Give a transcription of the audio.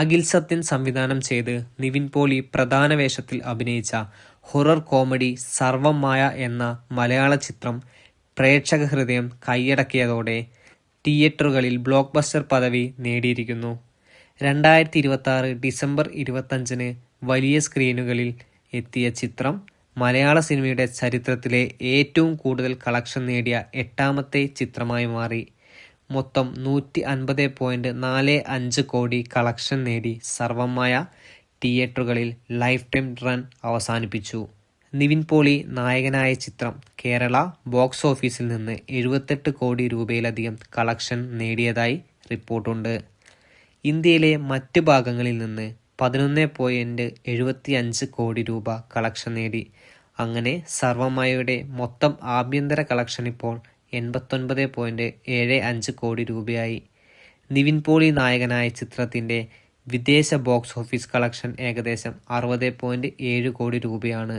അഖിൽ സത്യൻ സംവിധാനം ചെയ്ത് നിവിൻ പോളി പ്രധാന വേഷത്തിൽ അഭിനയിച്ച ഹൊറർ കോമഡി സർവം മായ എന്ന മലയാള ചിത്രം പ്രേക്ഷക ഹൃദയം കൈയടക്കിയതോടെ തിയേറ്ററുകളിൽ ബ്ലോക്ക് ബസ്റ്റർ പദവി നേടിയിരിക്കുന്നു. 2026 ഡിസംബർ 25 വലിയ സ്ക്രീനുകളിൽ എത്തിയ ചിത്രം മലയാള സിനിമയുടെ ചരിത്രത്തിലെ ഏറ്റവും കൂടുതൽ കളക്ഷൻ നേടിയ 8ാമത്തെ ചിത്രമായി മാറി. മൊത്തം 150.45 കോടി കളക്ഷൻ നേടി സർവം മായ തിയേറ്ററുകളിൽ ലൈഫ് ടൈം റൺ അവസാനിപ്പിച്ചു. നിവിൻ പോളി നായകനായ ചിത്രം കേരള ബോക്സ് ഓഫീസിൽ നിന്ന് 78 കോടി രൂപയിലധികം കളക്ഷൻ നേടിയതായി റിപ്പോർട്ടുണ്ട്. ഇന്ത്യയിലെ മറ്റ് ഭാഗങ്ങളിൽ നിന്ന് 11.75 കോടി രൂപ കളക്ഷൻ നേടി. അങ്ങനെ സർവം മായയുടെ മൊത്തം ആഭ്യന്തര കളക്ഷൻ ഇപ്പോൾ 89.75 കോടി രൂപയായി. നിവിൻ പോളി നായകനായ ചിത്രത്തിൻ്റെ വിദേശ ബോക്സ് ഓഫീസ് കളക്ഷൻ ഏകദേശം 60.7 കോടി രൂപയാണ്.